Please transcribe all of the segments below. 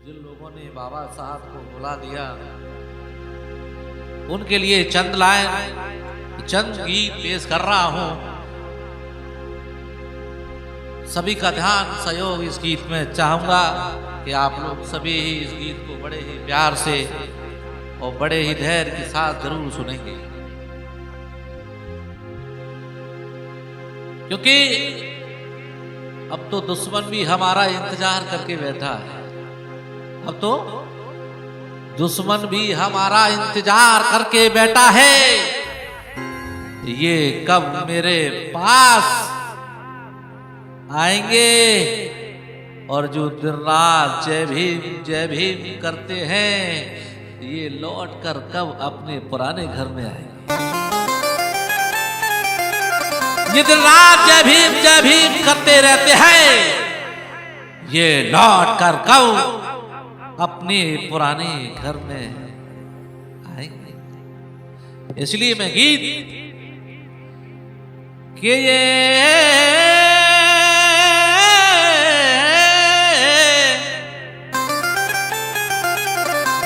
जिन लोगों ने बाबा साहब को बुला दिया उनके लिए चंद लाइन चंद गीत पेश कर रहा हूं। सभी का ध्यान सहयोग इस गीत में चाहूंगा कि आप लोग सभी ही इस गीत को बड़े ही प्यार से और बड़े ही धैर्य के साथ जरूर सुनेंगे, क्योंकि अब तो दुश्मन भी हमारा इंतजार करके बैठा है। अब तो दुश्मन भी हमारा इंतजार करके बैठा है, ये कब मेरे पास आएंगे और जो दिन रात जय भीम करते हैं ये लौट कर कब अपने पुराने घर में आएंगे। ये दिन रात जय भीम करते रहते हैं, ये लौट कर कब अपने पुराने घर में आएंगे। इसलिए मैं गीत के ये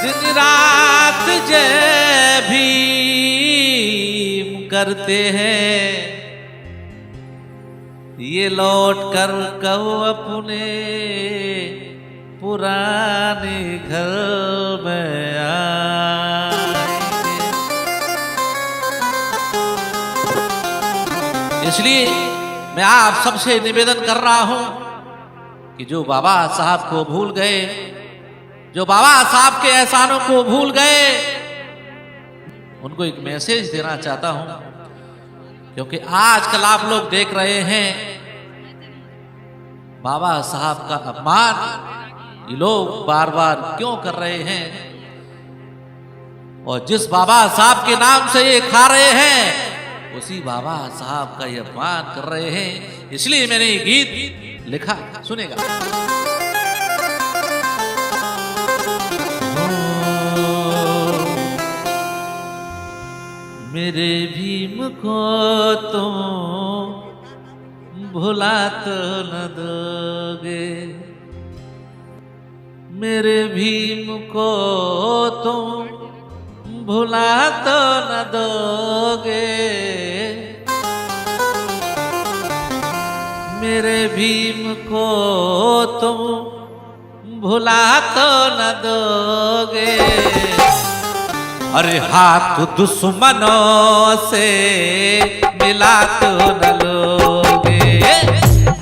दिन रात जय भीम करते हैं, ये लौट कर कब अपने पुराने घर में आएंगे। इसलिए मैं आप सबसे निवेदन कर रहा हूं कि जो बाबा साहब को भूल गए, जो बाबा साहब के एहसानों को भूल गए, उनको एक मैसेज देना चाहता हूं, क्योंकि आजकल आप लोग देख रहे हैं बाबा साहब का अपमान ये लोग बार बार क्यों कर रहे हैं, और जिस बाबा साहब के नाम से ये खा रहे हैं उसी बाबा साहब का ये अपमान कर रहे हैं। इसलिए मैंने ये गीत लिखा, सुनेगा। मेरे भीम को तुम भुला तो न दोगे, मेरे भीम को तुम भुला तो न दोगे, मेरे भीम को तुम भुला तो न दोगे। अरे हाथ दुश्मनों से मिला तो न लोगे,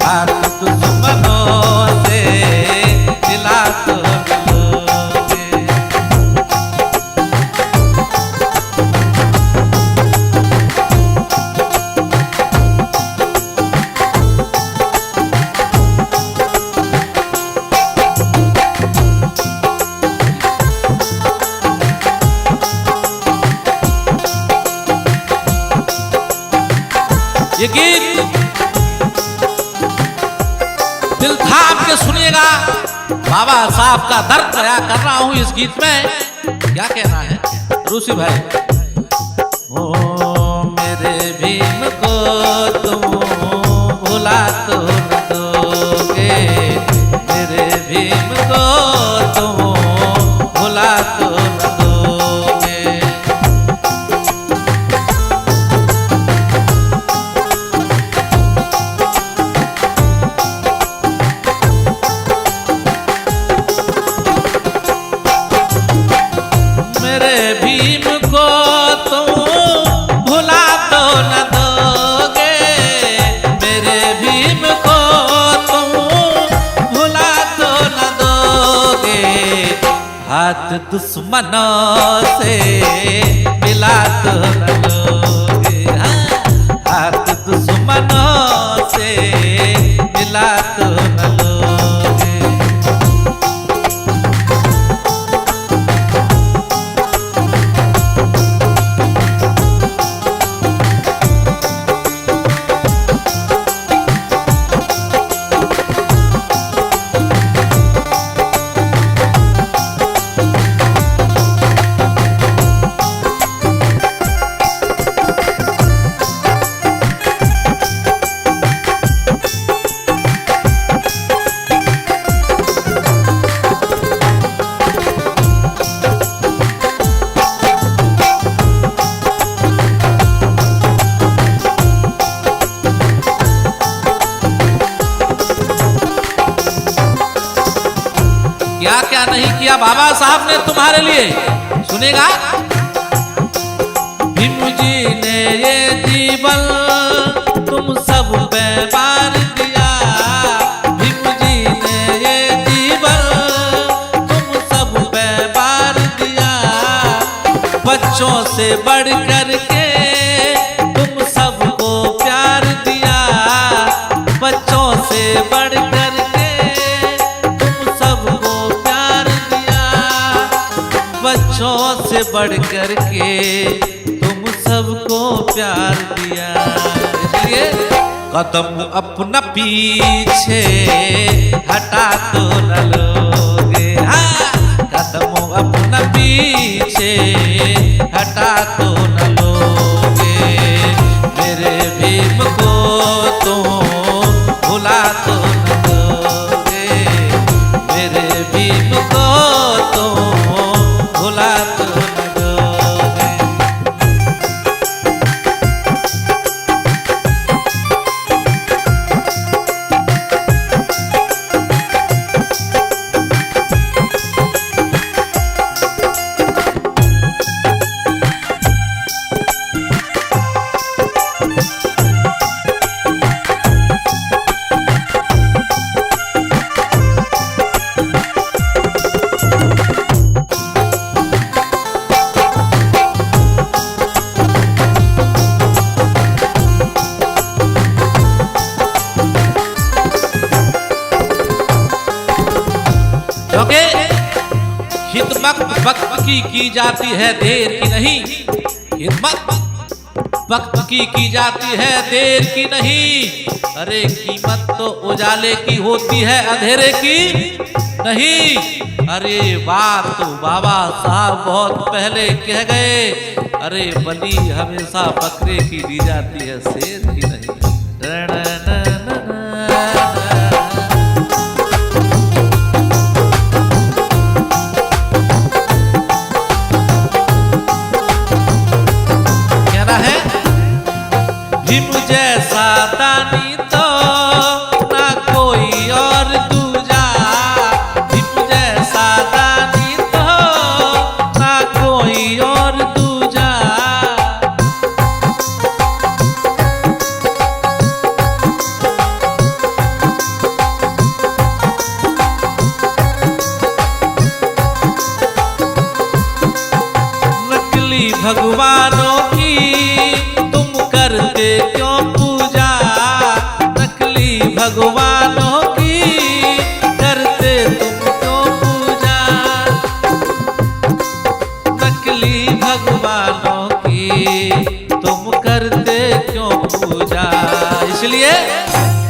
हाथ दुश्मनों से मिला तो न लोगे। ये गीत दिल थाम के सुनिएगा। बाबा साहब का दर्द बयां कर रहा हूं इस गीत में। क्या कहना है रूसी भाई? ओ मेरे भीम को तुम भुला तो न दोगे, मेरे भीम को तुम भुला तो न दोगे। हाथ दुश्मनों से मिला तो न लोगे, हाथ दुश्मनों से मिला तो न लोगे। क्या क्या नहीं किया बाबा साहब ने तुम्हारे लिए, सुनेगा। भीम जी ने ये जीवन तुम सब पे बार दिया, भीम जी ने ये जीवन तुम सब पे बार दिया। बच्चों से बढ़ कर के तुम सबको प्यार दिया, बच्चों से बढ़ कर के तुम सबको प्यार दिया, बच्चों से बढ़ कर के तुम सबको प्यार दिया। इसलिए कदम अपना पीछे हटा तो न लोगे, हाँ कदम अपना पीछे हटा तो न लोगे, मेरे भीम को तुम भुला तो न दोगे, मेरे भीम को तुम भुला तो न दोगे। क्योंकि खिदमत वक्त की जाती है देर की नहीं, खिदमत वक्त की जाती है देर की नहीं। अरे कीमत तो उजाले की होती है अंधेरे की नहीं। अरे बात तो बाबा साहब बहुत पहले कह गए, अरे बलि हमेशा बकरे की दी जाती है शेर की नहीं। भीम जैसा दानी तो ना कोई और दूजा, भीम जैसा दानी तो ना कोई और दूजा। नकली भगवानों की करते क्यों पूजा, नकली भगवानों की करते तुम क्यों पूजा, नकली भगवानों की तुम करते क्यों पूजा। इसलिए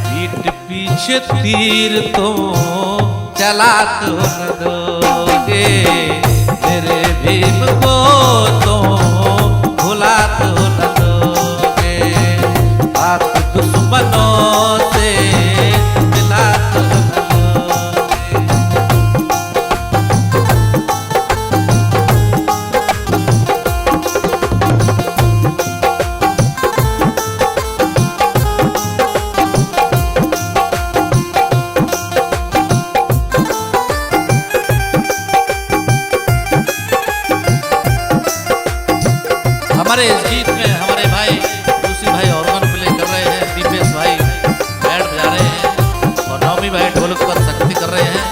पीठ पीछे तीर तुम चला तो न दोगे, मेरे भीम को तुम भुला तो न दुश्मनों से मिला तो हमारे इस गीत में हमारे भाई दूसरी भाई ऑर्गन प्ले कर रहे हैं, दीपेश भाई बैंड बजा रहे हैं और नौमी भाई ढोलक पर शक्ति कर रहे हैं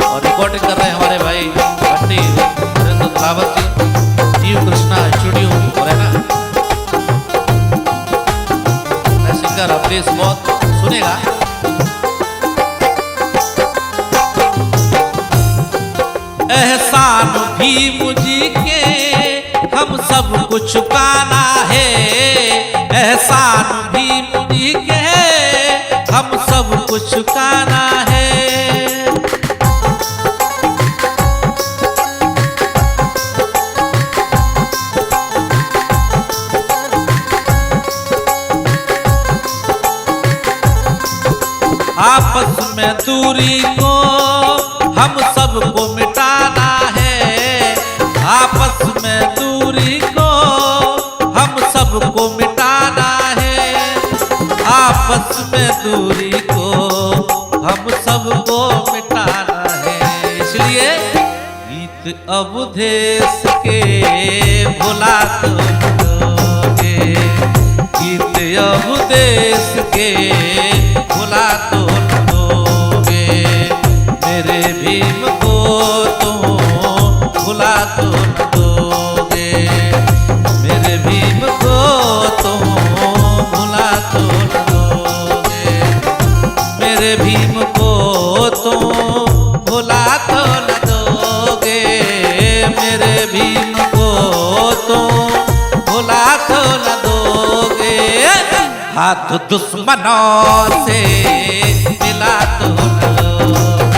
और रिकॉर्डिंग कर रहे हैं हमारे भाई भट्टी नरेंद्र रावत जी, जीव कृष्णा स्टूडियो मुरैना। मैं सिंगर अवधेश बहुत सुनेगा। एहसान भीम जी के हम सब कुछ चुकाना है, एहसान भीम जी के हम सब कुछ चुकाना है। आपस में दूरी को हम सबको मिटाना है, आपस में दूरी को हम सबको मिटाना है, आपस में दूरी को हम सबको मिटाना है। इसलिए गीत अवधेश के भुला तो न दोगे, गीत अवधेश के भुला तो न दोगे, मेरे भीम को तुम भुला तो न दोगे, मेरे भीम को तुम भुला तो न दोगे, मेरे भीम को तुम भुला तो न दोगे, मेरे भीम को तुम भुला तो न दोगे, हाथ दुश्मनों से मिला तो न दोगे।